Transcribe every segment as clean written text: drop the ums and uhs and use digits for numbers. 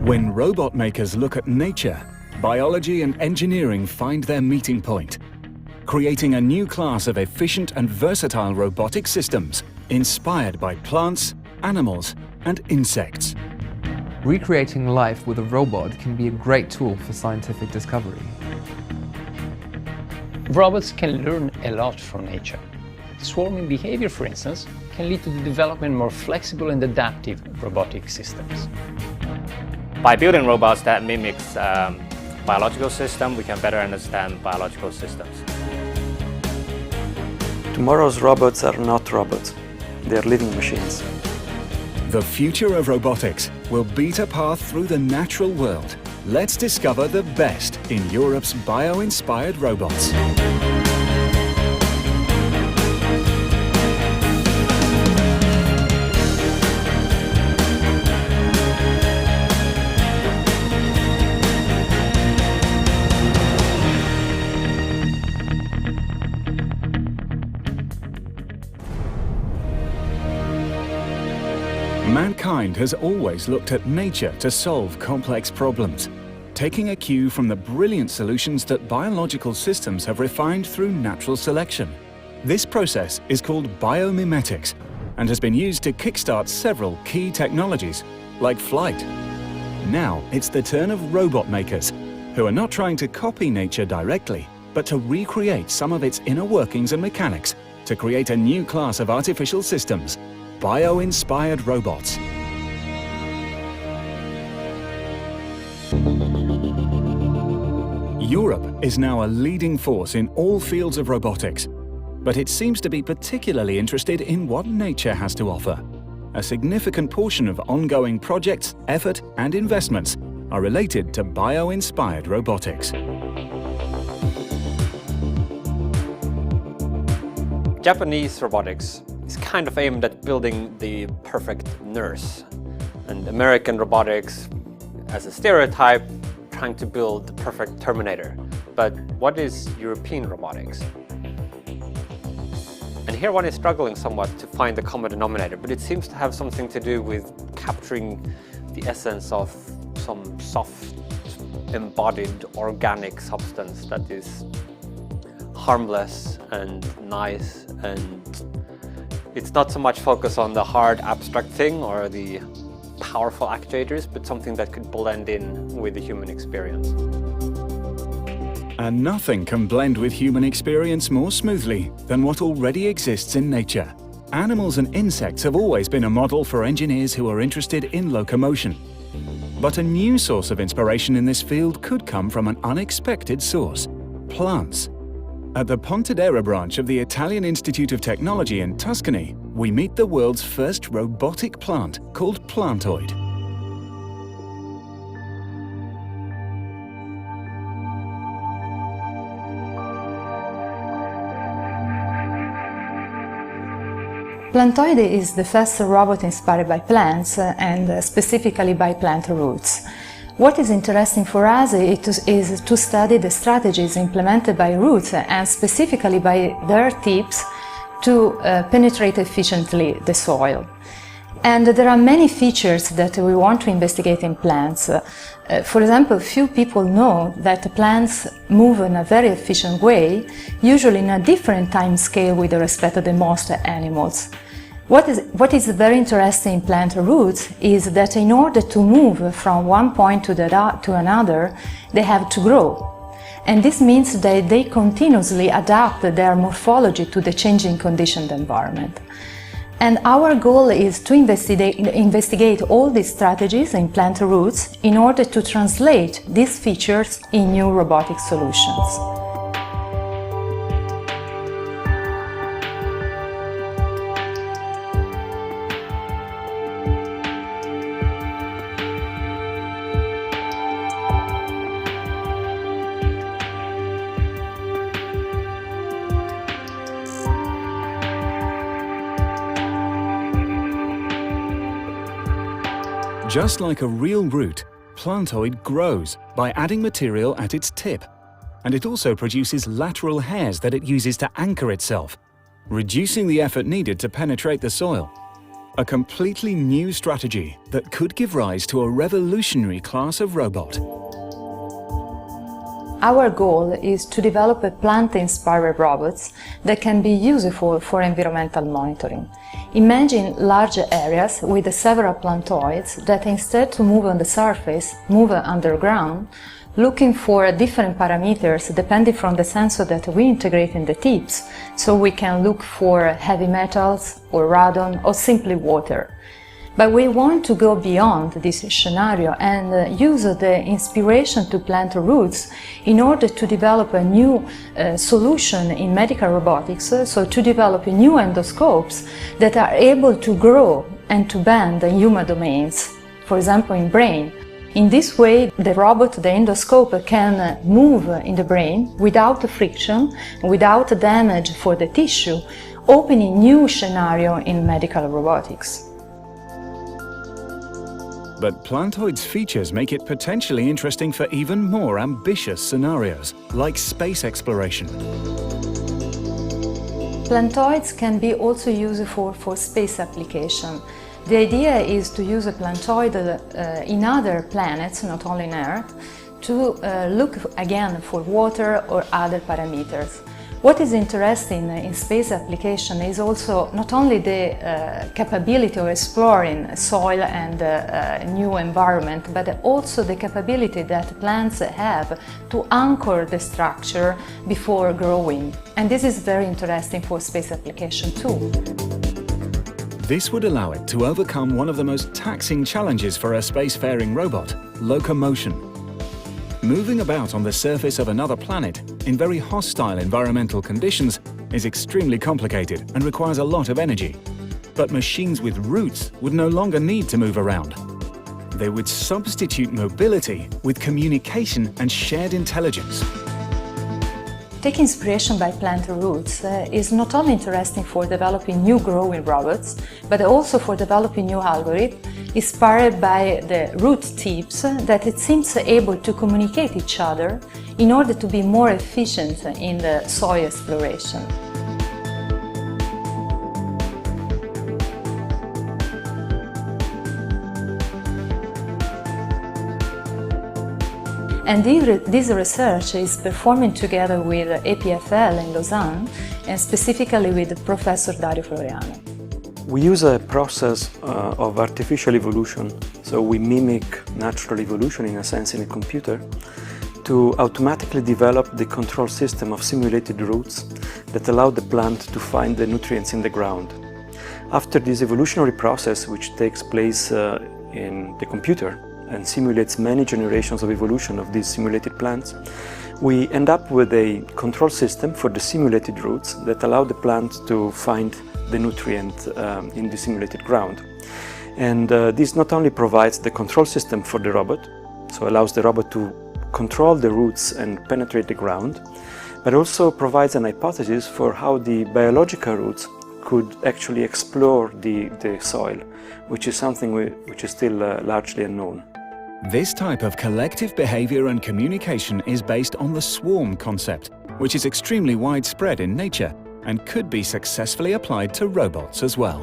When robot makers look at nature, biology and engineering find their meeting point, creating a new class of efficient and versatile robotic systems inspired by plants, animals, and insects. Recreating life with a robot can be a great tool for scientific discovery. Robots can learn a lot from nature. Swarming behavior, for instance, can lead to the development of more flexible and adaptive robotic systems. By building robots that mimics biological systems, we can better understand biological systems. Tomorrow's robots are not robots. They are living machines. The future of robotics will beat a path through the natural world. Let's discover the best in Europe's bio-inspired robots. Mankind has always looked at nature to solve complex problems, taking a cue from the brilliant solutions that biological systems have refined through natural selection. This process is called biomimetics and has been used to kickstart several key technologies, like flight. Now it's the turn of robot makers, who are not trying to copy nature directly, but to recreate some of its inner workings and mechanics to create a new class of artificial systems, bio-inspired robots. Europe is now a leading force in all fields of robotics, but it seems to be particularly interested in what nature has to offer. A significant portion of ongoing projects, effort and investments are related to bio-inspired robotics. Japanese robotics is kind of aimed at building the perfect nurse, and American robotics, as a stereotype, trying to build the perfect Terminator. But what is European robotics? And here one is struggling somewhat to find the common denominator, but it seems to have something to do with capturing the essence of some soft, embodied, organic substance that is harmless and nice, and it's not so much focused on the hard abstract thing or the powerful actuators, but something that could blend in with the human experience. And nothing can blend with human experience more smoothly than what already exists in nature. Animals and insects have always been a model for engineers who are interested in locomotion. But a new source of inspiration in this field could come from an unexpected source: plants. At the Pontedera branch of the Italian Institute of Technology in Tuscany, we meet the world's first robotic plant called Plantoid. Plantoid is the first robot inspired by plants and specifically by plant roots. What is interesting for us is to study the strategies implemented by roots and specifically by their tips to penetrate efficiently the soil. And there are many features that we want to investigate in plants. For example, few people know that plants move in a very efficient way, usually in a different time scale with respect to the most animals. What is very interesting in plant roots is that in order to move from one point to another, they have to grow. And this means that they continuously adapt their morphology to the changing conditioned environment. And our goal is to investigate all these strategies in plant roots in order to translate these features in new robotic solutions. Just like a real root, Plantoid grows by adding material at its tip, and it also produces lateral hairs that it uses to anchor itself, reducing the effort needed to penetrate the soil. A completely new strategy that could give rise to a revolutionary class of robot. Our goal is to develop a plant-inspired robots that can be useful for environmental monitoring. Imagine large areas with several plantoids that instead to move on the surface, move underground, looking for different parameters depending from the sensor that we integrate in the tips, so we can look for heavy metals or radon or simply water. But we want to go beyond this scenario and use the inspiration to plant roots in order to develop a new solution in medical robotics, so to develop new endoscopes that are able to grow and to bend in human domains, for example in brain. In this way, the robot, the endoscope, can move in the brain without friction, without damage for the tissue, opening new scenario in medical robotics. But Plantoid's features make it potentially interesting for even more ambitious scenarios, like space exploration. Plantoids can be also useful for space application. The idea is to use a plantoid in other planets, not only on Earth, to look again for water or other parameters. What is interesting in space application is also not only the capability of exploring soil and new environment, but also the capability that plants have to anchor the structure before growing. And this is very interesting for space application too. This would allow it to overcome one of the most taxing challenges for a spacefaring robot, locomotion. Moving about on the surface of another planet in very hostile environmental conditions is extremely complicated and requires a lot of energy. But machines with roots would no longer need to move around. They would substitute mobility with communication and shared intelligence. Taking inspiration by plant roots is not only interesting for developing new growing robots, but also for developing new algorithms inspired by the root tips that it seems able to communicate each other in order to be more efficient in the soil exploration. And this research is performed together with EPFL in Lausanne and specifically with Professor Dario Floriano. We use a process of artificial evolution, so we mimic natural evolution in a sense in a computer, to automatically develop the control system of simulated roots that allow the plant to find the nutrients in the ground. After this evolutionary process, which takes place in the computer and simulates many generations of evolution of these simulated plants, we end up with a control system for the simulated roots that allow the plant to find the nutrient in the simulated ground. And this not only provides the control system for the robot, so allows the robot to control the roots and penetrate the ground, but also provides an hypothesis for how the biological roots could actually explore the soil, which is something which is still largely unknown. This type of collective behavior and communication is based on the swarm concept, which is extremely widespread in nature and could be successfully applied to robots as well.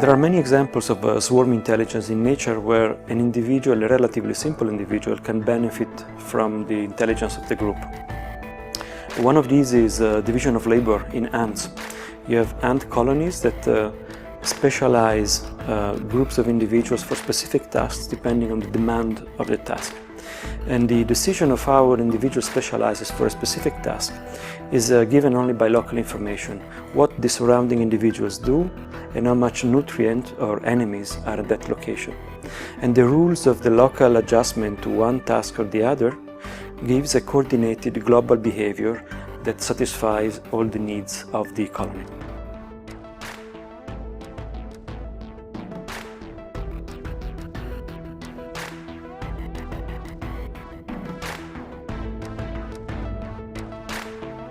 There are many examples of swarm intelligence in nature where an individual, a relatively simple individual, can benefit from the intelligence of the group. One of these is division of labor in ants. You have ant colonies that specialize groups of individuals for specific tasks depending on the demand of the task. And the decision of how an individual specializes for a specific task is given only by local information, what the surrounding individuals do and how much nutrient or enemies are at that location. And the rules of the local adjustment to one task or the other gives a coordinated global behavior that satisfies all the needs of the colony.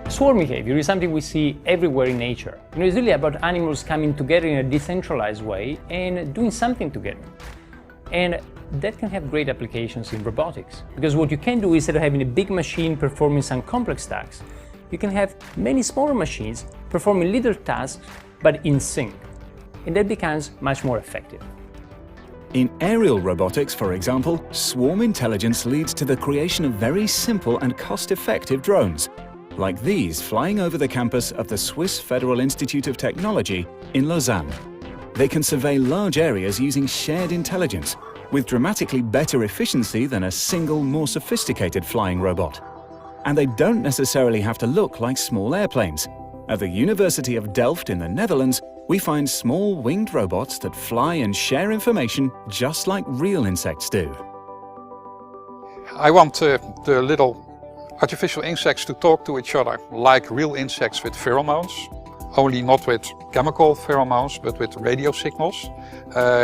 Swarm behavior is something we see everywhere in nature. It's really about animals coming together in a decentralized way and doing something together. And that can have great applications in robotics. Because what you can do, instead of having a big machine performing some complex tasks, you can have many smaller machines performing little tasks but in sync, and that becomes much more effective. In aerial robotics, for example, swarm intelligence leads to the creation of very simple and cost-effective drones, like these flying over the campus of the Swiss Federal Institute of Technology in Lausanne. They can survey large areas using shared intelligence, with dramatically better efficiency than a single, more sophisticated flying robot. And they don't necessarily have to look like small airplanes. At the University of Delft in the Netherlands, we find small winged robots that fly and share information just like real insects do. I want the little artificial insects to talk to each other like real insects with pheromones, only not with chemical pheromones but with radio signals,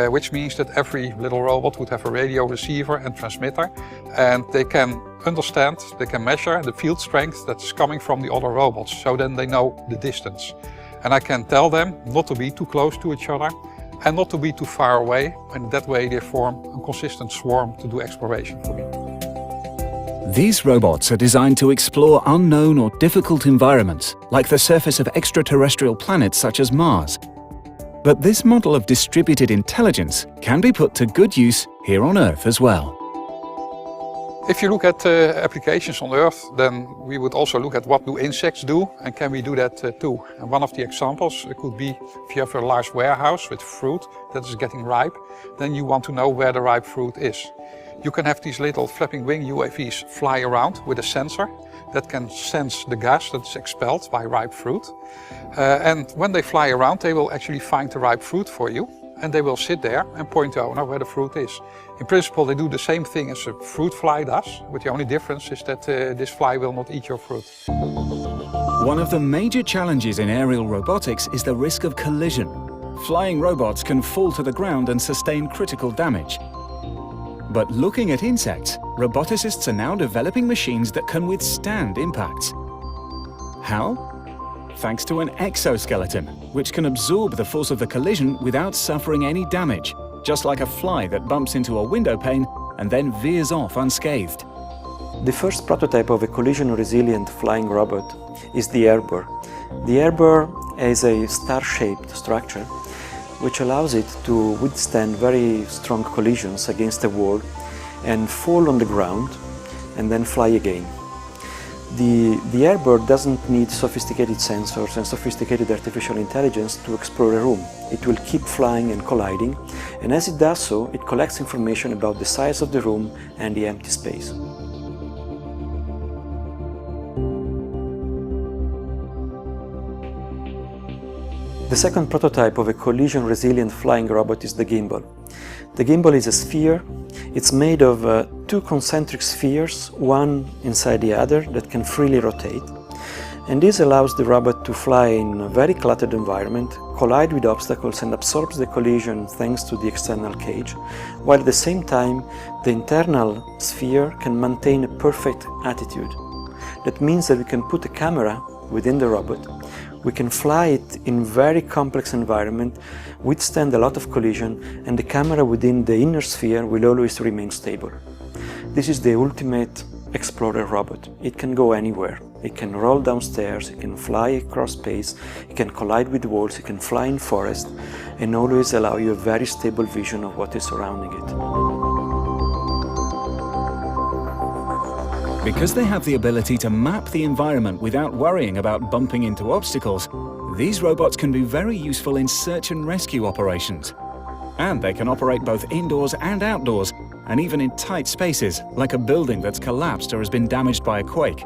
which means that every little robot would have a radio receiver and transmitter, and they can understand, they can measure the field strength that's coming from the other robots, so then they know the distance. And I can tell them not to be too close to each other and not to be too far away, and that way they form a consistent swarm to do exploration for me. These robots are designed to explore unknown or difficult environments, like the surface of extraterrestrial planets such as Mars. But this model of distributed intelligence can be put to good use here on Earth as well. If you look at applications on Earth, then we would also look at what do insects do and can we do that too. And one of the examples could be if you have a large warehouse with fruit that is getting ripe, then you want to know where the ripe fruit is. You can have these little flapping wing UAVs fly around with a sensor that can sense the gas that is expelled by ripe fruit. And when they fly around, they will actually find the ripe fruit for you, and they will sit there and point the owner where the fruit is. In principle, they do the same thing as a fruit fly does, but the only difference is that this fly will not eat your fruit. One of the major challenges in aerial robotics is the risk of collision. Flying robots can fall to the ground and sustain critical damage. But looking at insects, roboticists are now developing machines that can withstand impacts. How? Thanks to an exoskeleton, which can absorb the force of the collision without suffering any damage, just like a fly that bumps into a window pane and then veers off unscathed. The first prototype of a collision-resilient flying robot is the airburr. The airburr is a star-shaped structure which allows it to withstand very strong collisions against a wall and fall on the ground and then fly again. The airburr doesn't need sophisticated sensors and sophisticated artificial intelligence to explore a room. It will keep flying and colliding, and as it does so, it collects information about the size of the room and the empty space. The second prototype of a collision-resilient flying robot is the gimbal. The gimbal is a sphere. It's made of two concentric spheres, one inside the other, that can freely rotate. And this allows the robot to fly in a very cluttered environment, collide with obstacles and absorbs the collision thanks to the external cage, while at the same time the internal sphere can maintain a perfect attitude. That means that we can put a camera within the robot. We can fly it in very complex environment, withstand a lot of collision, and the camera within the inner sphere will always remain stable. This is the ultimate explorer robot. It can go anywhere. It can roll downstairs, it can fly across space, it can collide with walls, it can fly in forest, and always allow you a very stable vision of what is surrounding it. Because they have the ability to map the environment without worrying about bumping into obstacles, these robots can be very useful in search and rescue operations. And they can operate both indoors and outdoors, and even in tight spaces, like a building that's collapsed or has been damaged by a quake.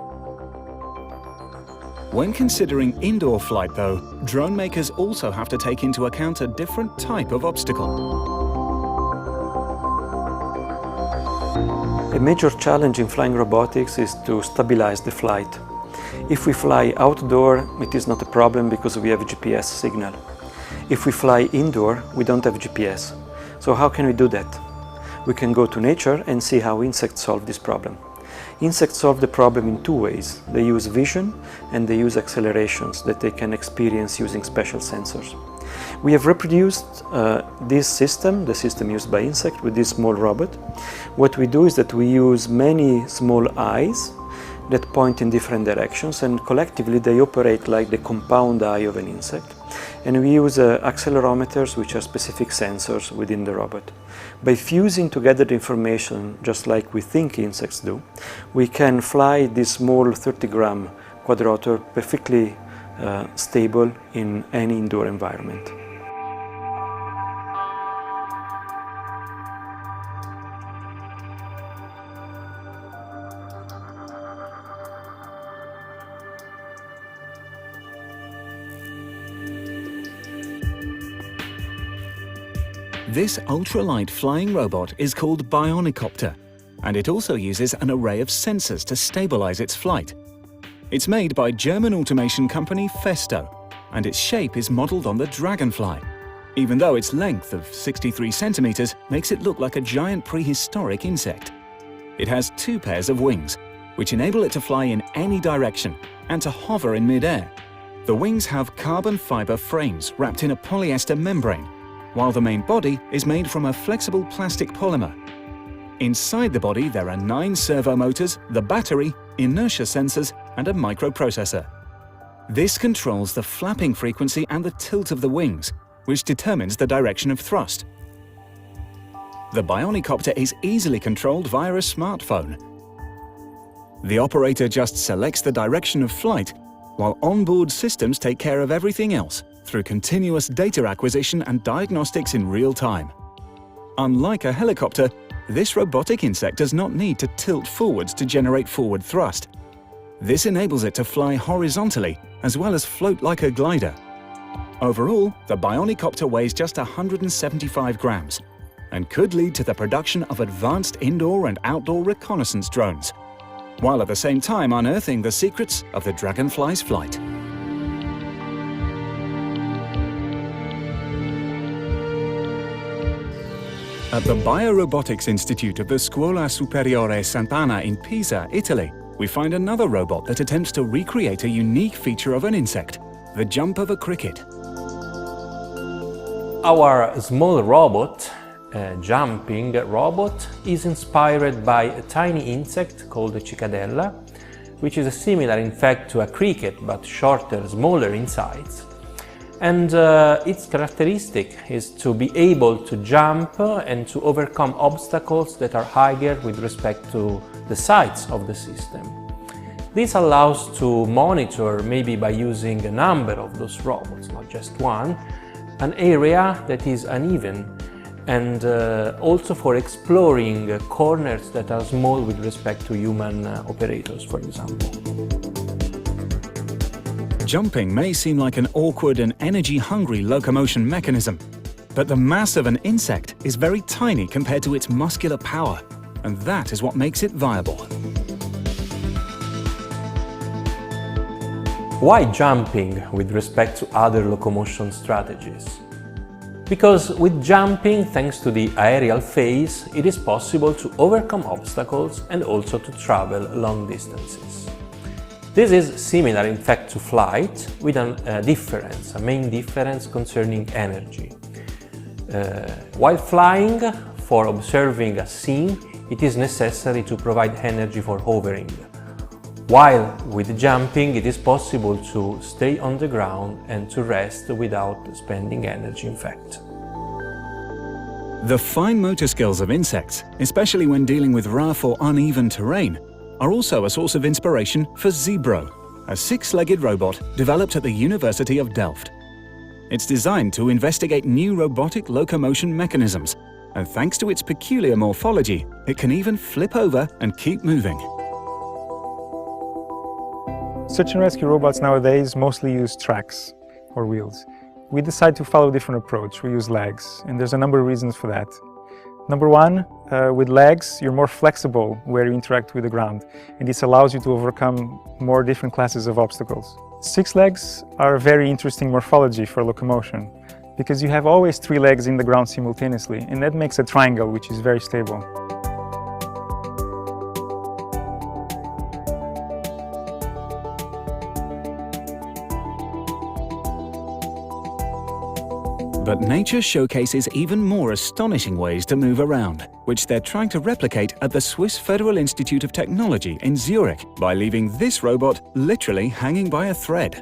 When considering indoor flight, though, drone makers also have to take into account a different type of obstacle. A major challenge in flying robotics is to stabilize the flight. If we fly outdoor, it is not a problem because we have a GPS signal. If we fly indoor, we don't have GPS. So how can we do that? We can go to nature and see how insects solve this problem. Insects solve the problem in two ways. They use vision and they use accelerations that they can experience using special sensors. We have reproduced this system, the system used by insect, with this small robot. What we do is that we use many small eyes that point in different directions, and collectively they operate like the compound eye of an insect. And we use accelerometers, which are specific sensors within the robot. By fusing together the information, just like we think insects do, we can fly this small 30-gram quadrotor perfectly stable in any indoor environment. This ultralight flying robot is called Bionicopter, and it also uses an array of sensors to stabilize its flight. It's made by German automation company Festo, and its shape is modeled on the dragonfly, even though its length of 63 centimeters makes it look like a giant prehistoric insect. It has 2 pairs of wings, which enable it to fly in any direction and to hover in mid-air. The wings have carbon fiber frames wrapped in a polyester membrane, while the main body is made from a flexible plastic polymer. Inside the body there are 9 servo motors, the battery, inertia sensors, and a microprocessor. This controls the flapping frequency and the tilt of the wings, which determines the direction of thrust. The Bionicopter is easily controlled via a smartphone. The operator just selects the direction of flight, while onboard systems take care of everything else through continuous data acquisition and diagnostics in real time. Unlike a helicopter, this robotic insect does not need to tilt forwards to generate forward thrust. This enables it to fly horizontally as well as float like a glider. Overall, the Bionicopter weighs just 175 grams and could lead to the production of advanced indoor and outdoor reconnaissance drones, while at the same time unearthing the secrets of the dragonfly's flight. At the Biorobotics Institute of the Scuola Superiore Sant'Anna in Pisa, Italy, we find another robot that attempts to recreate a unique feature of an insect, the jump of a cricket. Our small robot, jumping robot, is inspired by a tiny insect called the cicadella, which is similar in fact to a cricket but shorter, smaller in size. And its characteristic is to be able to jump and to overcome obstacles that are higher with respect to the sides of the system. This allows to monitor, maybe by using a number of those robots, not just one, an area that is uneven, and also for exploring corners that are small with respect to human operators, for example. Jumping may seem like an awkward and energy-hungry locomotion mechanism, but the mass of an insect is very tiny compared to its muscular power, and that is what makes it viable. Why jumping with respect to other locomotion strategies? Because with jumping, thanks to the aerial phase, it is possible to overcome obstacles and also to travel long distances. This is similar in fact to flight, with a main difference concerning energy. While flying, for observing a scene, it is necessary to provide energy for hovering. While with jumping, it is possible to stay on the ground and to rest without spending energy in fact. The fine motor skills of insects, especially when dealing with rough or uneven terrain, are also a source of inspiration for Zebro, a 6-legged robot developed at the University of Delft. It's designed to investigate new robotic locomotion mechanisms, and thanks to its peculiar morphology, it can even flip over and keep moving. Search and rescue robots nowadays mostly use tracks or wheels. We decide to follow a different approach. We use legs, and there's a number of reasons for that. Number one, with legs, you're more flexible where you interact with the ground, and this allows you to overcome more different classes of obstacles. 6 legs are a very interesting morphology for locomotion, because you have always 3 legs in the ground simultaneously, and that makes a triangle which is very stable. But nature showcases even more astonishing ways to move around, which they're trying to replicate at the Swiss Federal Institute of Technology in Zurich by leaving this robot literally hanging by a thread.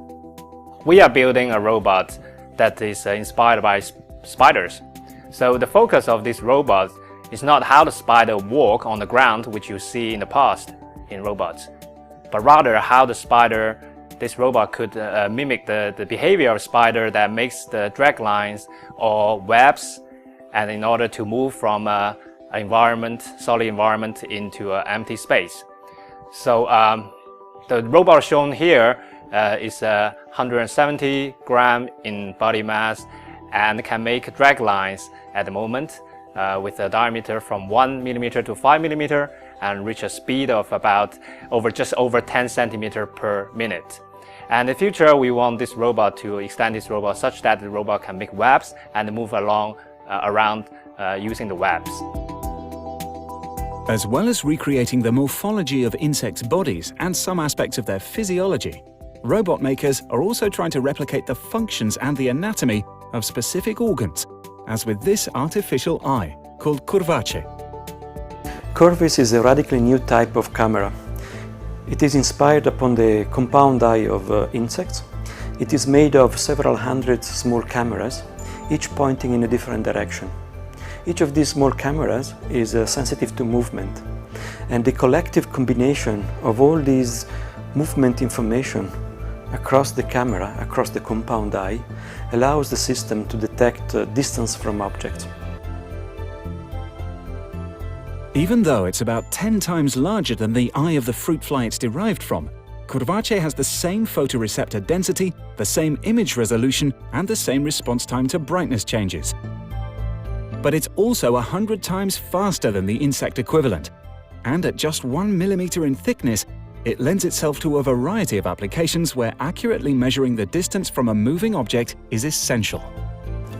We are building a robot that is inspired by spiders. So the focus of this robot is not how the spider walk on the ground, which you see in the past in robots, but rather how this robot could mimic the behavior of spider that makes the drag lines or webs, and in order to move from an environment, solid environment, into an empty space. So the robot shown here is 170 gram in body mass and can make drag lines at the moment with a diameter from 1 millimeter to 5 millimeter and reach a speed of about just over 10 centimeter per minute. And in the future, we want this robot to extend this robot such that the robot can make webs and move around using the webs. As well as recreating the morphology of insects' bodies and some aspects of their physiology, robot makers are also trying to replicate the functions and the anatomy of specific organs, as with this artificial eye, called Curvace. Curvace is a radically new type of camera. It is inspired upon the compound eye of insects. It is made of several hundred small cameras, each pointing in a different direction. Each of these small cameras is sensitive to movement, and the collective combination of all these movement information across the camera, across the compound eye, allows the system to detect distance from objects. Even though it's about 10 times larger than the eye of the fruit fly it's derived from, Curvace has the same photoreceptor density, the same image resolution, and the same response time to brightness changes. But it's also 100 times faster than the insect equivalent, and at just 1 millimeter in thickness, it lends itself to a variety of applications where accurately measuring the distance from a moving object is essential.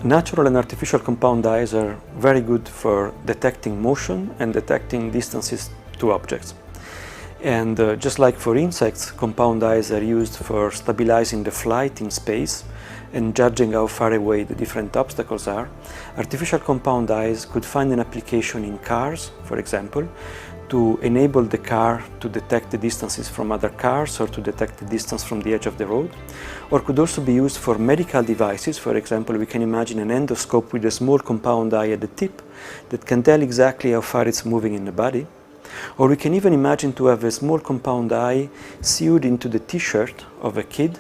Natural and artificial compound eyes are very good for detecting motion and detecting distances to objects. And just like for insects, compound eyes are used for stabilizing the flight in space and judging how far away the different obstacles are. Artificial compound eyes could find an application in cars, for example, to enable the car to detect the distances from other cars or to detect the distance from the edge of the road, or could also be used for medical devices. For example, we can imagine an endoscope with a small compound eye at the tip that can tell exactly how far it's moving in the body. Or we can even imagine to have a small compound eye sewed into the t-shirt of a kid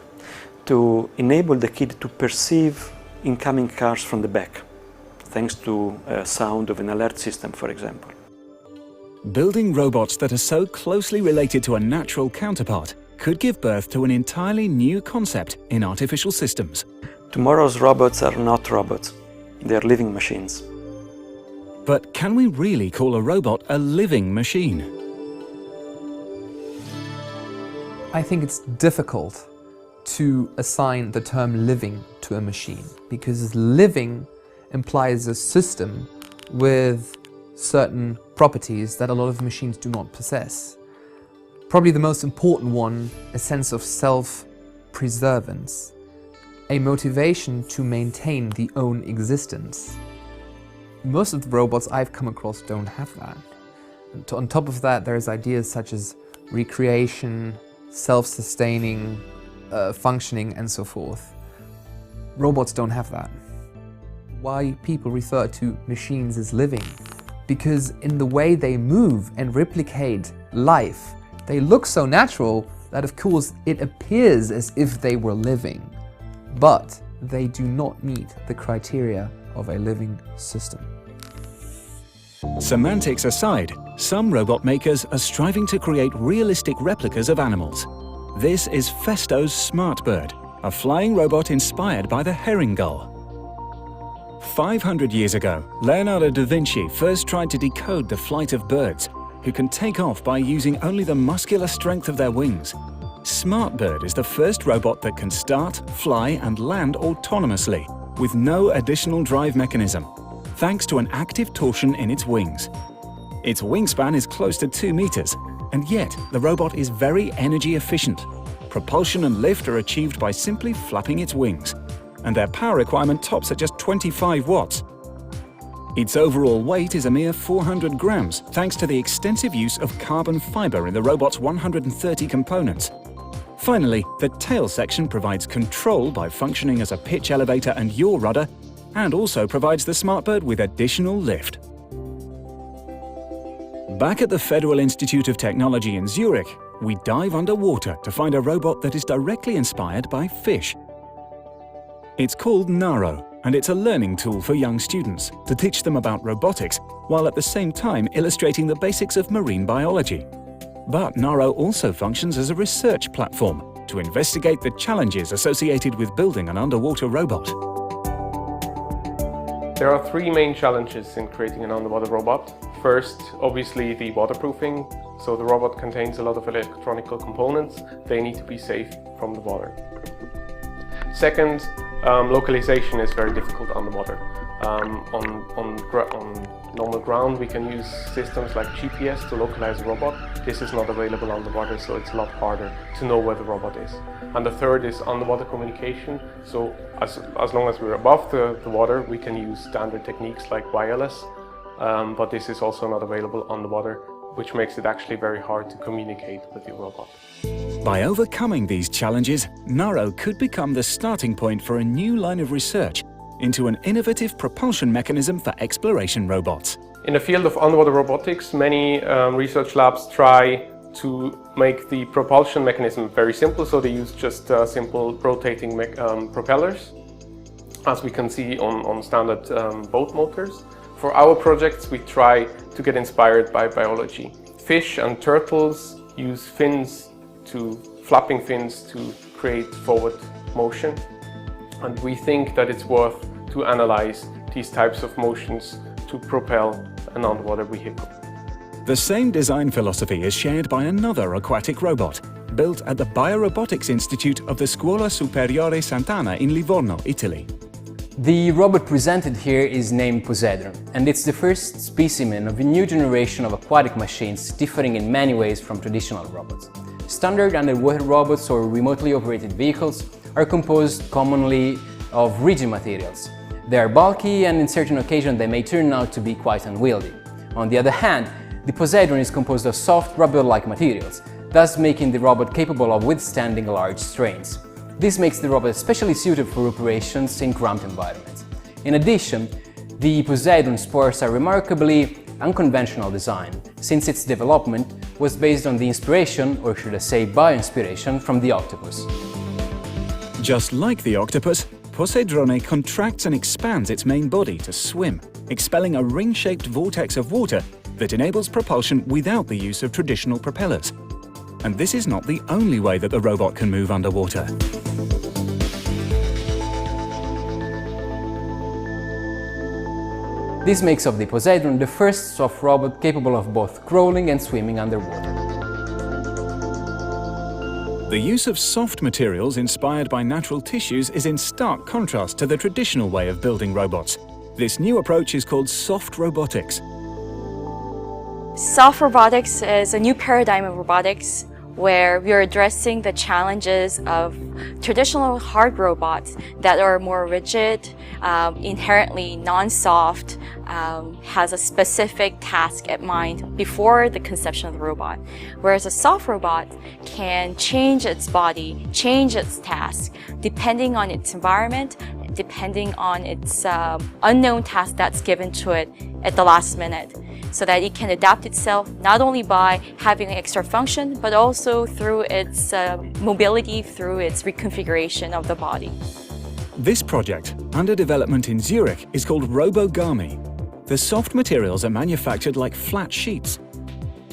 to enable the kid to perceive incoming cars from the back, thanks to a sound of an alert system, for example. Building robots that are so closely related to a natural counterpart could give birth to an entirely new concept in artificial systems. Tomorrow's robots are not robots, they are living machines. But can we really call a robot a living machine? I think it's difficult to assign the term living to a machine, because living implies a system with certain properties that a lot of machines do not possess. Probably the most important one, a sense of self-preservance, a motivation to maintain the own existence. Most of the robots I've come across don't have that. And on top of that, there's ideas such as recreation, self-sustaining, functioning, and so forth. Robots don't have that. Why people refer to machines as living? Because in the way they move and replicate life, they look so natural that of course it appears as if they were living, but they do not meet the criteria of a living system. Semantics aside, some robot makers are striving to create realistic replicas of animals. This is Festo's Smartbird, a flying robot inspired by the herring gull. 500 years ago, Leonardo da Vinci first tried to decode the flight of birds, who can take off by using only the muscular strength of their wings. Smartbird is the first robot that can start, fly, and land autonomously, with no additional drive mechanism, thanks to an active torsion in its wings. Its wingspan is close to 2 meters, and yet the robot is very energy efficient. Propulsion and lift are achieved by simply flapping its wings. and their power requirement tops at just 25 watts. Its overall weight is a mere 400 grams, thanks to the extensive use of carbon fiber in the robot's 130 components. Finally, the tail section provides control by functioning as a pitch elevator and yaw rudder, and also provides the SmartBird with additional lift. Back at the Federal Institute of Technology in Zurich, we dive underwater to find a robot that is directly inspired by fish. It's called Naro, and it's a learning tool for young students to teach them about robotics, while at the same time illustrating the basics of marine biology. But Naro also functions as a research platform to investigate the challenges associated with building an underwater robot. There are three main challenges in creating an underwater robot. First, obviously the waterproofing. So the robot contains a lot of electronic components. They need to be safe from the water. Second, localization is very difficult underwater. On normal ground we can use systems like GPS to localize a robot. This is not available underwater, so it's a lot harder to know where the robot is. And the third is underwater communication. So as long as we're above the water, we can use standard techniques like wireless, but this is also not available underwater, which makes it actually very hard to communicate with your robot. By overcoming these challenges, Naro could become the starting point for a new line of research into an innovative propulsion mechanism for exploration robots. In the field of underwater robotics, many research labs try to make the propulsion mechanism very simple, so they use just simple rotating propellers, as we can see on standard boat motors. For our projects, we try to get inspired by biology. Fish and turtles use flapping fins to create forward motion, and we think that it's worth to analyze these types of motions to propel an underwater vehicle. The same design philosophy is shared by another aquatic robot, built at the Biorobotics Institute of the Scuola Superiore Sant'Anna in Livorno, Italy. The robot presented here is named Poseidon, and it's the first specimen of a new generation of aquatic machines differing in many ways from traditional robots. Standard underwater robots or remotely operated vehicles are composed commonly of rigid materials. They are bulky, and in certain occasions they may turn out to be quite unwieldy. On the other hand, the Poseidon is composed of soft, rubber-like materials, thus making the robot capable of withstanding large strains. This makes the robot especially suited for operations in cramped environments. In addition, the Poseidon spores are remarkably unconventional design, since its development was based on the inspiration, or should I say bioinspiration, from the octopus. Just like the octopus, Poseidrone contracts and expands its main body to swim, expelling a ring-shaped vortex of water that enables propulsion without the use of traditional propellers. And this is not the only way that the robot can move underwater. This makes of the Poseidon the first soft robot capable of both crawling and swimming underwater. The use of soft materials inspired by natural tissues is in stark contrast to the traditional way of building robots. This new approach is called soft robotics. Soft robotics is a new paradigm of robotics where we are addressing the challenges of traditional hard robots that are more rigid, inherently non-soft, has a specific task at mind before the conception of the robot. Whereas a soft robot can change its body, change its task, depending on its environment, depending on its unknown task that's given to it at the last minute, so that it can adapt itself not only by having an extra function, but also through its mobility, through its reconfiguration of the body. This project, under development in Zurich, is called RoboGami. The soft materials are manufactured like flat sheets,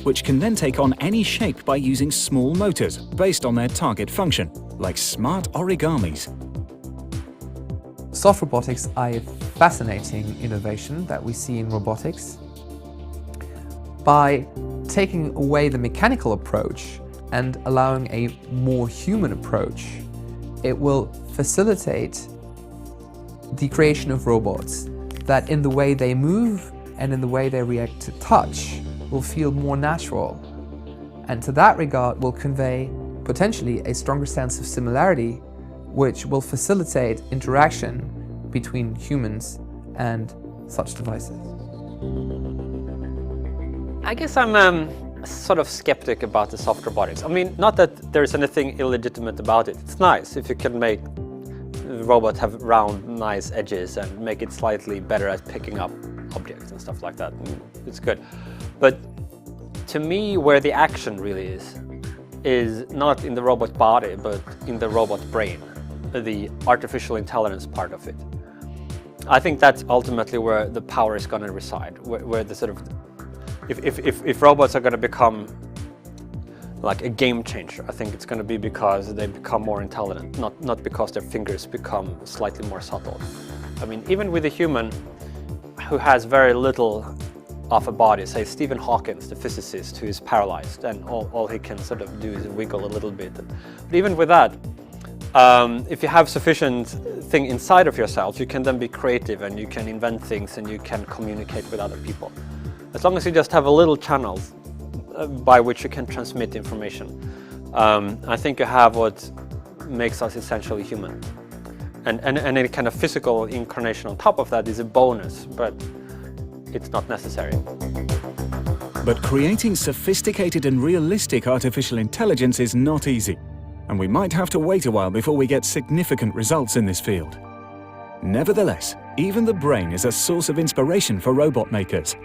which can then take on any shape by using small motors based on their target function, like smart origamis. Soft robotics are a fascinating innovation that we see in robotics. By taking away the mechanical approach and allowing a more human approach, it will facilitate the creation of robots that in the way they move and in the way they react to touch will feel more natural, and to that regard will convey potentially a stronger sense of similarity which will facilitate interaction between humans and such devices. I guess I'm sort of skeptic about the soft robotics. I mean, not that there's anything illegitimate about it. It's nice if you can make the robot have round, nice edges and make it slightly better at picking up objects and stuff like that. It's good. But to me, where the action really is not in the robot body, but in the robot brain, the artificial intelligence part of it. I think that's ultimately where the power is going to reside, where the sort of, if robots are going to become like a game changer, I think it's going to be because they become more intelligent, not because their fingers become slightly more subtle. I mean, even with a human who has very little of a body, say Stephen Hawking, the physicist who is paralyzed and all he can sort of do is wiggle a little bit. But even with that, if you have sufficient thing inside of yourself, you can then be creative and you can invent things and you can communicate with other people. As long as you just have a little channel by which you can transmit information, I think you have what makes us essentially human. And any kind of physical incarnation on top of that is a bonus, but it's not necessary. But creating sophisticated and realistic artificial intelligence is not easy, and we might have to wait a while before we get significant results in this field. Nevertheless, even the brain is a source of inspiration for robot makers.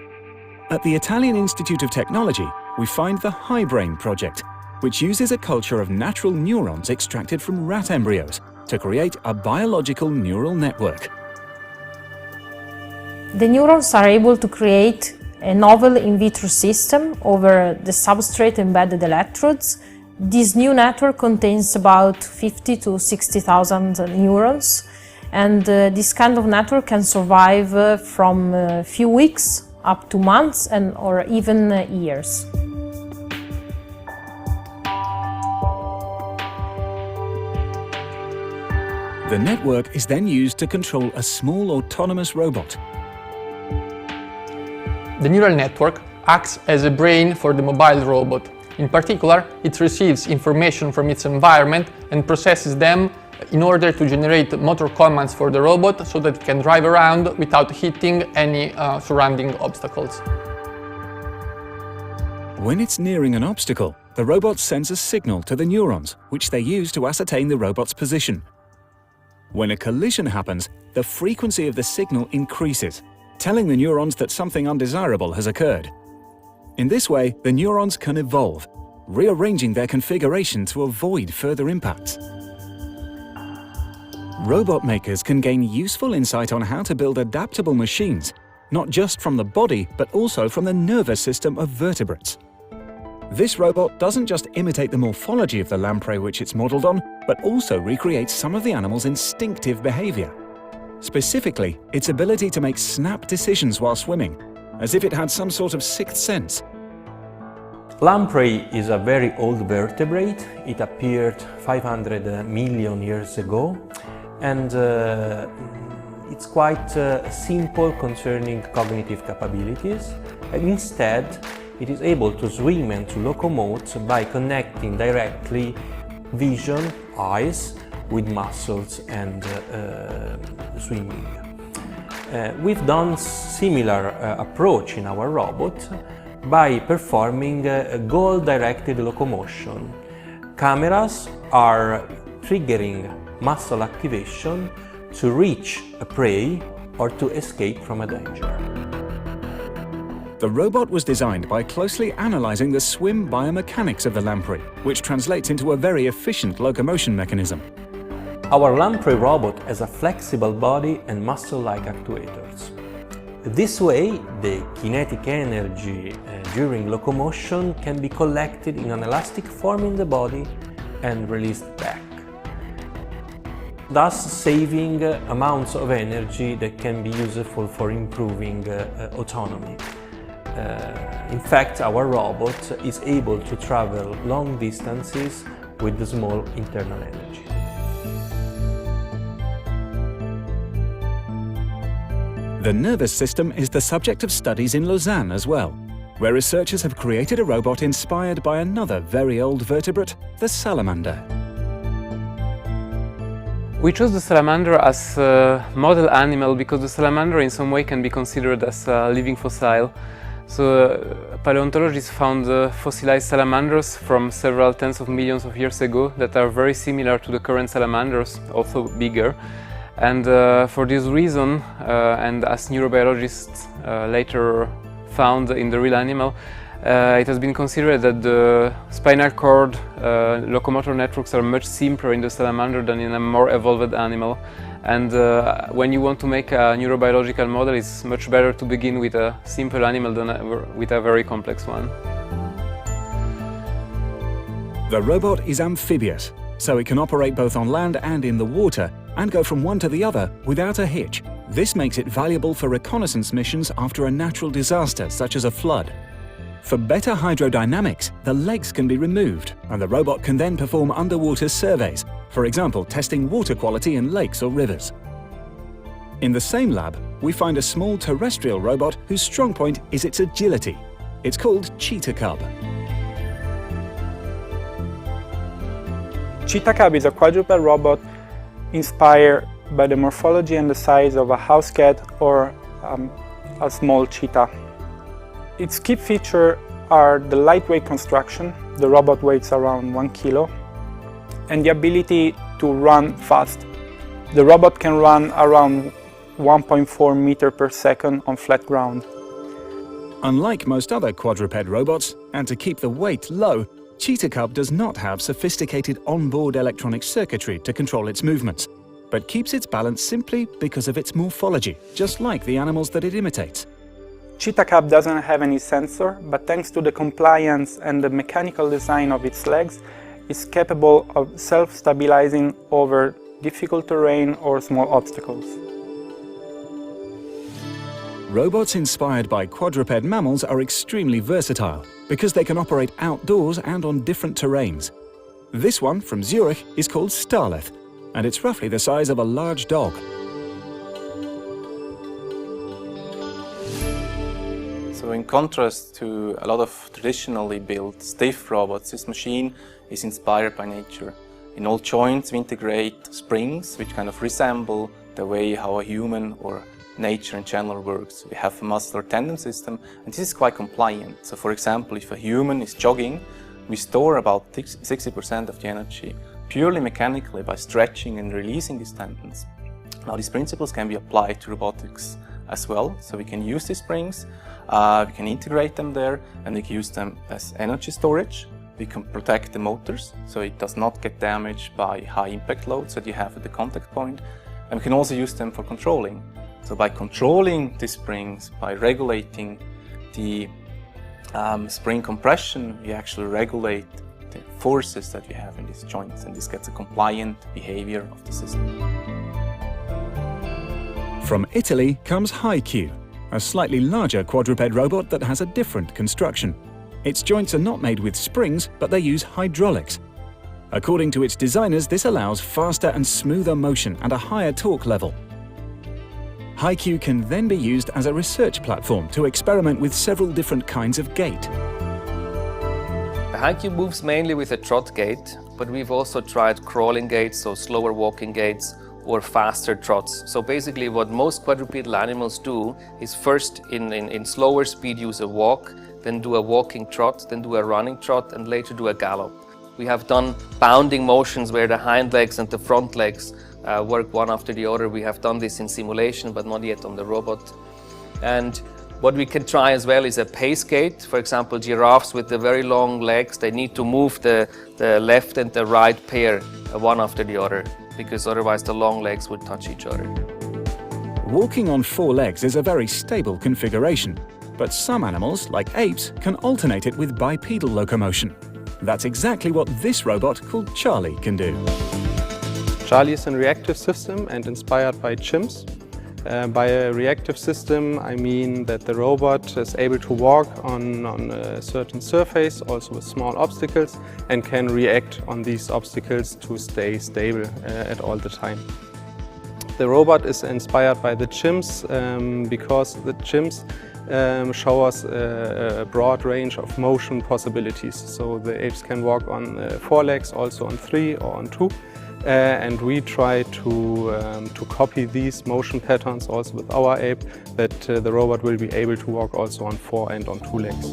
At the Italian Institute of Technology, we find the HDTV project, which uses a culture of natural neurons extracted from rat embryos to create a biological neural network. The neurons are able to create a novel in vitro system over the substrate embedded electrodes. This new network contains about 50 to 60,000 neurons, and this kind of network can survive from a few weeks up to months or even years. The network is then used to control a small autonomous robot. The neural network acts as a brain for the mobile robot. In particular, it receives information from its environment and processes them in order to generate motor commands for the robot so that it can drive around without hitting any surrounding obstacles. When it's nearing an obstacle, the robot sends a signal to the neurons, which they use to ascertain the robot's position. When a collision happens, the frequency of the signal increases, telling the neurons that something undesirable has occurred. In this way, the neurons can evolve, rearranging their configuration to avoid further impacts. Robot makers can gain useful insight on how to build adaptable machines, not just from the body, but also from the nervous system of vertebrates. This robot doesn't just imitate the morphology of the lamprey which it's modeled on, but also recreates some of the animal's instinctive behavior. Specifically, its ability to make snap decisions while swimming, as if it had some sort of sixth sense. Lamprey is a very old vertebrate. It appeared 500 million years ago, and it's quite simple concerning cognitive capabilities. And instead, it is able to swim and to locomote by connecting directly vision, eyes, with muscles and swimming. We've done similar approach in our robot by performing goal-directed locomotion. Cameras are triggering muscle activation to reach a prey or to escape from a danger. The robot was designed by closely analyzing the swim biomechanics of the lamprey, which translates into a very efficient locomotion mechanism. Our lamprey robot has a flexible body and muscle-like actuators. This way, the kinetic energy during locomotion can be collected in an elastic form in the body and released back, thus saving amounts of energy that can be useful for improving autonomy. In fact, our robot is able to travel long distances with small internal energy. The nervous system is the subject of studies in Lausanne as well, where researchers have created a robot inspired by another very old vertebrate, the salamander. We chose the salamander as a model animal because the salamander in some way can be considered as a living fossil. So paleontologists found fossilized salamanders from several tens of millions of years ago that are very similar to the current salamanders, also bigger. And for this reason, and as neurobiologists later found in the real animal, it has been considered that the spinal cord locomotor networks are much simpler in the salamander than in a more evolved animal. And when you want to make a neurobiological model, it's much better to begin with a simple animal than with a very complex one. The robot is amphibious, so it can operate both on land and in the water and go from one to the other without a hitch. This makes it valuable for reconnaissance missions after a natural disaster such as a flood. For better hydrodynamics, the legs can be removed and the robot can then perform underwater surveys, for example testing water quality in lakes or rivers. In the same lab, we find a small terrestrial robot whose strong point is its agility. It's called Cheetah Cub. Cheetah Cub is a quadruped robot inspired by the morphology and the size of a house cat or a small cheetah. Its key features are the lightweight construction, the robot weighs around 1 kilo, and the ability to run fast. The robot can run around 1.4 meters per second on flat ground. Unlike most other quadruped robots, and to keep the weight low, Cheetah Cub does not have sophisticated onboard electronic circuitry to control its movements, but keeps its balance simply because of its morphology, just like the animals that it imitates. Cheetah Cub doesn't have any sensor, but thanks to the compliance and the mechanical design of its legs, is capable of self-stabilizing over difficult terrain or small obstacles. Robots inspired by quadruped mammals are extremely versatile because they can operate outdoors and on different terrains. This one from Zurich is called Starleth, and it's roughly the size of a large dog. So in contrast to a lot of traditionally built stiff robots, this machine is inspired by nature. In all joints we integrate springs which kind of resemble the way how a human or nature in general works. We have a muscular tendon system and this is quite compliant. So for example, if a human is jogging, we store about 60% of the energy purely mechanically by stretching and releasing these tendons. Now these principles can be applied to robotics as well. So we can use these springs, we can integrate them there and we can use them as energy storage. We can protect the motors so it does not get damaged by high impact loads that you have at the contact point. And we can also use them for controlling. So by controlling the springs, by regulating the spring compression, we actually regulate the forces that we have in these joints and this gets a compliant behavior of the system. From Italy comes HDTV, a slightly larger quadruped robot that has a different construction. Its joints are not made with springs, but they use hydraulics. According to its designers, this allows faster and smoother motion and a higher torque level. HDTV can then be used as a research platform to experiment with several different kinds of gait. The HDTV moves mainly with a trot gait, but we've also tried crawling gaits, so slower walking gaits, or faster trots. So basically what most quadrupedal animals do is first in slower speed use a walk, then do a walking trot, then do a running trot, and later do a gallop. We have done bounding motions where the hind legs and the front legs work one after the other. We have done this in simulation, but not yet on the robot. And what we can try as well is a pace gait. For example, giraffes with the very long legs, they need to move the left and the right pair one after the other, because otherwise the long legs would touch each other. Walking on 4 legs is a very stable configuration, but some animals, like apes, can alternate it with bipedal locomotion. That's exactly what this robot called Charlie can do. Charlie is a reactive system and inspired by chimps. By a reactive system, I mean that the robot is able to walk on a certain surface, also with small obstacles, and can react on these obstacles to stay stable at all the time. The robot is inspired by the chimps because the chimps show us a broad range of motion possibilities. So the apes can walk on 4 legs, also on 3 or on 2. and we try to copy these motion patterns also with our ape, that the robot will be able to walk also on 4 and on 2 legs.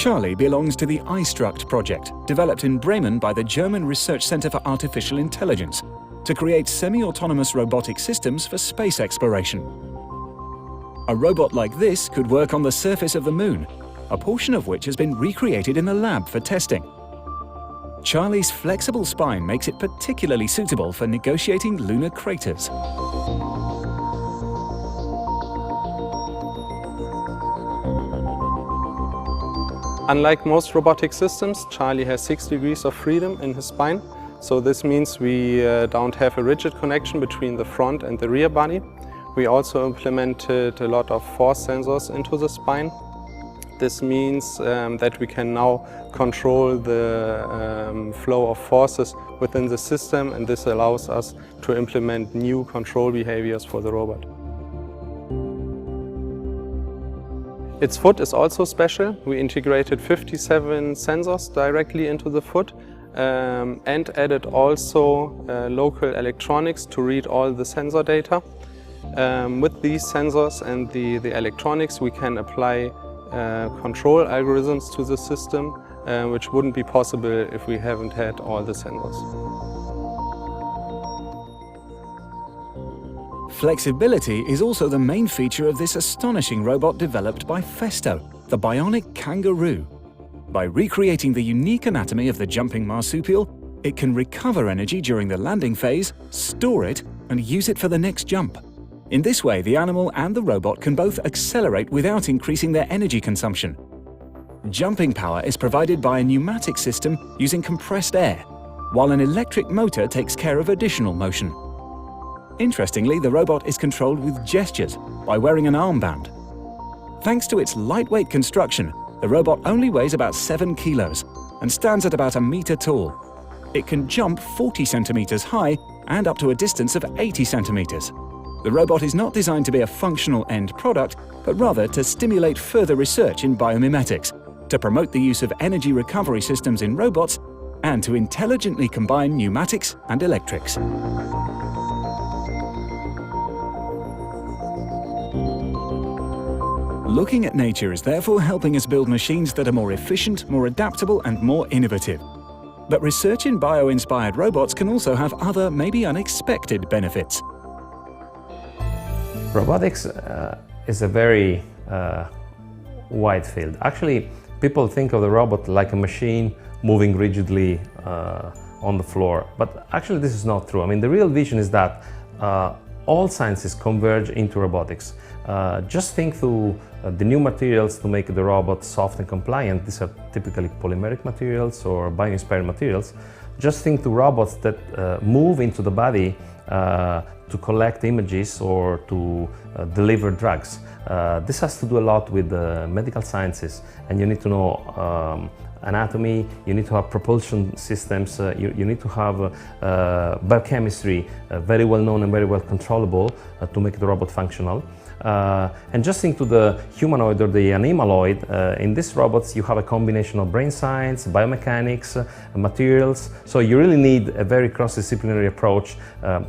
Charlie belongs to the iStruct project, developed in Bremen by the German Research Center for Artificial Intelligence, to create semi-autonomous robotic systems for space exploration. A robot like this could work on the surface of the Moon, a portion of which has been recreated in the lab for testing. Charlie's flexible spine makes it particularly suitable for negotiating lunar craters. Unlike most robotic systems, Charlie has 6 degrees of freedom in his spine. So this means we don't have a rigid connection between the front and the rear body. We also implemented a lot of force sensors into the spine. This means that we can now control the flow of forces within the system, and this allows us to implement new control behaviors for the robot. Its foot is also special. We integrated 57 sensors directly into the foot and added also local electronics to read all the sensor data. With these sensors and the electronics, we can apply control algorithms to the system, which wouldn't be possible if we haven't had all the sensors. Flexibility is also the main feature of this astonishing robot developed by Festo, the bionic kangaroo. By recreating the unique anatomy of the jumping marsupial, it can recover energy during the landing phase, store it, and use it for the next jump. In this way, the animal and the robot can both accelerate without increasing their energy consumption. Jumping power is provided by a pneumatic system using compressed air, while an electric motor takes care of additional motion. Interestingly, the robot is controlled with gestures by wearing an armband. Thanks to its lightweight construction, the robot only weighs about 7 kilos and stands at about 1 meter tall. It can jump 40 centimeters high and up to a distance of 80 centimeters. The robot is not designed to be a functional end product, but rather to stimulate further research in biomimetics, to promote the use of energy recovery systems in robots, and to intelligently combine pneumatics and electrics. Looking at nature is therefore helping us build machines that are more efficient, more adaptable, and more innovative. But research in bio-inspired robots can also have other, maybe unexpected benefits. Robotics is a very wide field. Actually, people think of the robot like a machine moving rigidly on the floor, but actually this is not true. I mean, the real vision is that all sciences converge into robotics. Just think through the new materials to make the robot soft and compliant. These are typically polymeric materials or bio-inspired materials. Just think to robots that move into the body to collect images or to deliver drugs. This has to do a lot with medical sciences, and you need to know anatomy, you need to have propulsion systems, you need to have biochemistry very well known and very well controllable to make the robot functional. And just think to the humanoid or the animaloid. In these robots you have a combination of brain science, biomechanics, materials, so you really need a very cross-disciplinary approach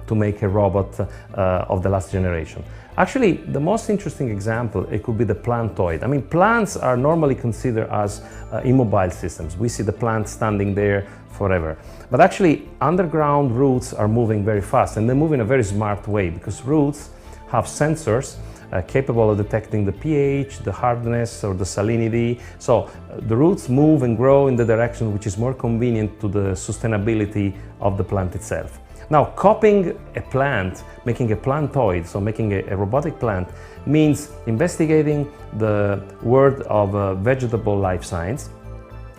to make a robot of the last generation. Actually, the most interesting example, it could be the plantoid. I mean, plants are normally considered as immobile systems. We see the plant standing there forever. But actually, underground roots are moving very fast, and they move in a very smart way, because roots have sensors capable of detecting the pH, the hardness, or the salinity. So the roots move and grow in the direction which is more convenient to the sustainability of the plant itself. Now, copying a plant, making a plantoid, so making a robotic plant, means investigating the world of vegetable life science,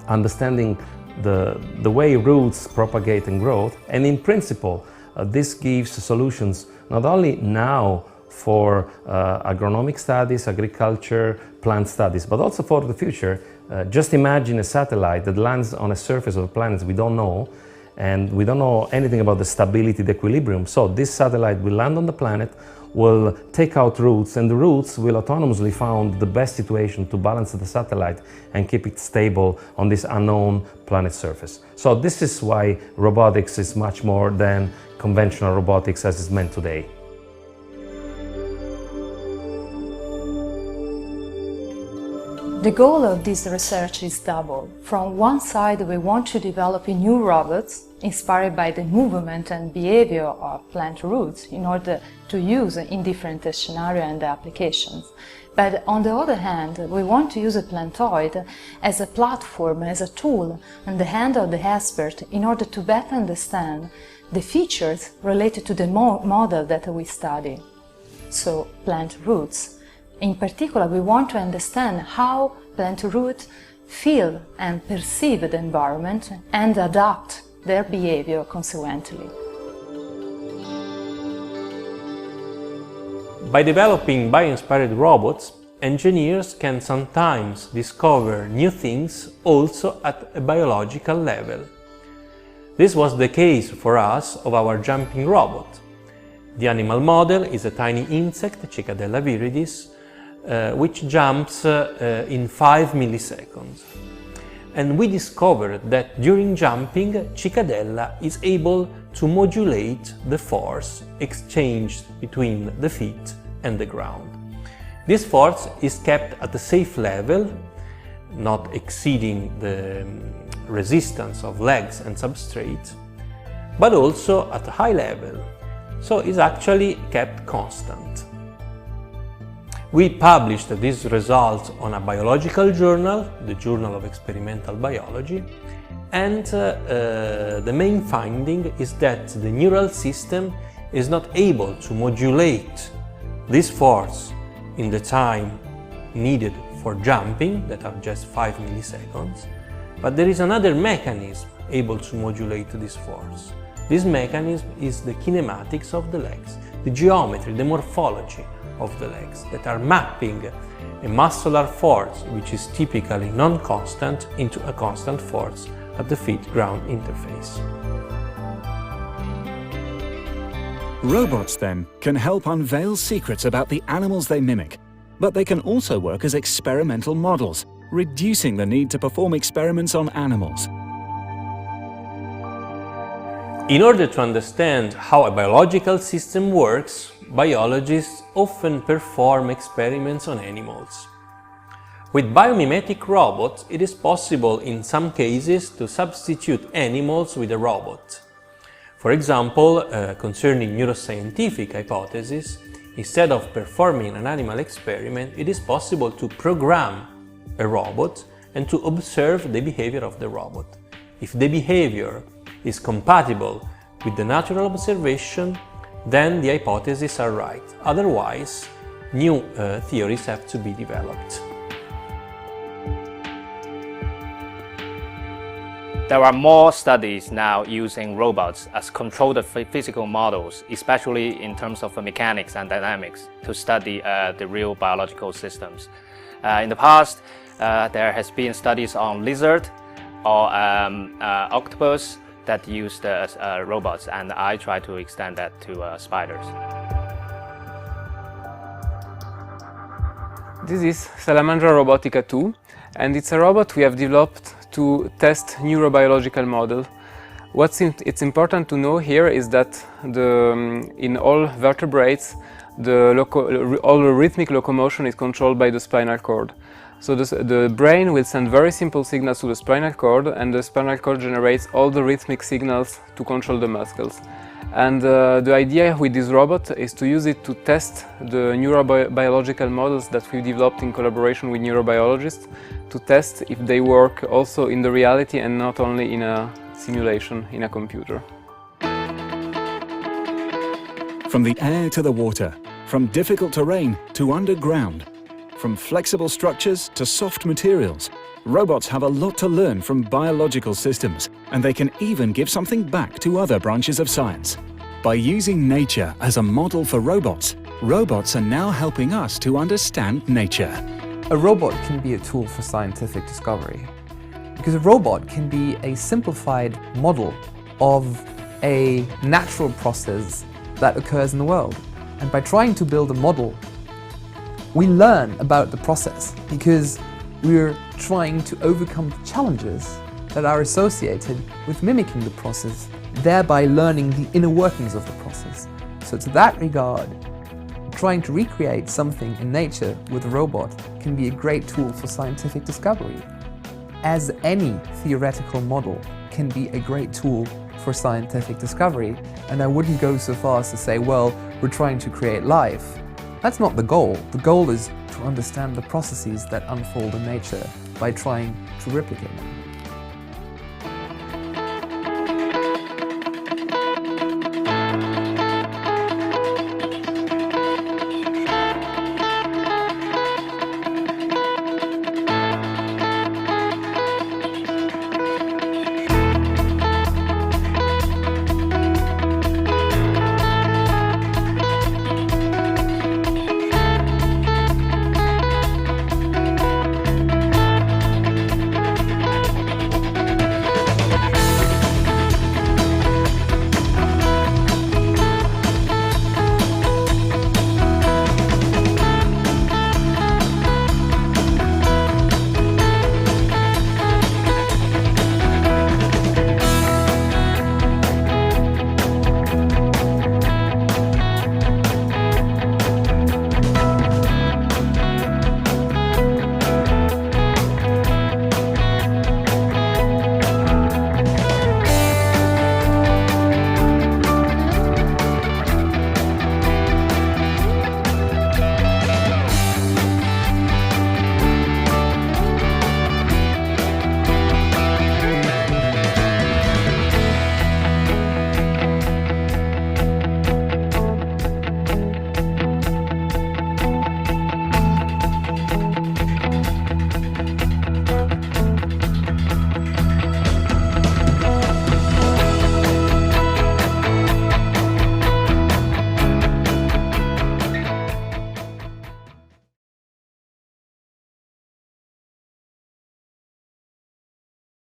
understanding the way roots propagate and grow, and in principle, this gives solutions not only now for agronomic studies, agriculture, plant studies, but also for the future. Just imagine a satellite that lands on a surface of a planet we don't know, and we don't know anything about the stability, the equilibrium. So this satellite will land on the planet, will take out routes, and the routes will autonomously find the best situation to balance the satellite and keep it stable on this unknown planet surface. So this is why robotics is much more than conventional robotics as is meant today. The goal of this research is double. From one side, we want to develop new robots inspired by the movement and behavior of plant roots in order to use in different scenarios and applications. But on the other hand, we want to use a plantoid as a platform, as a tool in the hand of the expert in order to better understand the features related to the model that we study, so plant roots. In particular, we want to understand how plant roots feel and perceive the environment and adapt their behavior consequently. By developing bio-inspired robots, engineers can sometimes discover new things also at a biological level. This was the case for us of our jumping robot. The animal model is a tiny insect, Cicadella viridis, which jumps in 5 milliseconds. And we discovered that during jumping, Cicadella is able to modulate the force exchanged between the feet and the ground. This force is kept at a safe level, not exceeding the resistance of legs and substrate, but also at a high level, so is actually kept constant. We published these results on a biological journal, the Journal of Experimental Biology, and the main finding is that the neural system is not able to modulate this force in the time needed for jumping, that are just 5 milliseconds, but there is another mechanism able to modulate this force. This mechanism is the kinematics of the legs, the geometry, the morphology of the legs that are mapping a muscular force which is typically non-constant into a constant force at the feet-ground interface. Robots, then, can help unveil secrets about the animals they mimic, but they can also work as experimental models, reducing the need to perform experiments on animals. In order to understand how a biological system works, biologists often perform experiments on animals. With biomimetic robots, it is possible in some cases to substitute animals with a robot. For example, concerning neuroscientific hypotheses, instead of performing an animal experiment, it is possible to program a robot and to observe the behavior of the robot. If the behavior is compatible with the natural observation, then the hypotheses are right. Otherwise, new theories have to be developed. There are more studies now using robots as controlled physical models, especially in terms of mechanics and dynamics, to study the real biological systems. In the past, there has been studies on lizard or octopus that used robots, and I try to extend that to spiders. This is Salamandra robotica 2, and it's a robot we have developed to test neurobiological model. It's important to know here is that in all vertebrates, all rhythmic locomotion is controlled by the spinal cord. So the brain will send very simple signals to the spinal cord, and the spinal cord generates all the rhythmic signals to control the muscles. And the idea with this robot is to use it to test the neurobiological models that we developed in collaboration with neurobiologists, to test if they work also in the reality and not only in a simulation in a computer. From the air to the water, from difficult terrain to underground, from flexible structures to soft materials, robots have a lot to learn from biological systems, and they can even give something back to other branches of science. By using nature as a model for robots, robots are now helping us to understand nature. A robot can be a tool for scientific discovery, because a robot can be a simplified model of a natural process that occurs in the world. And by trying to build a model, we learn about the process because we're trying to overcome challenges that are associated with mimicking the process, thereby learning the inner workings of the process. So to that regard, trying to recreate something in nature with a robot can be a great tool for scientific discovery, as any theoretical model can be a great tool for scientific discovery. And I wouldn't go so far as to say, well, we're trying to create life. That's not the goal. The goal is to understand the processes that unfold in nature by trying to replicate them.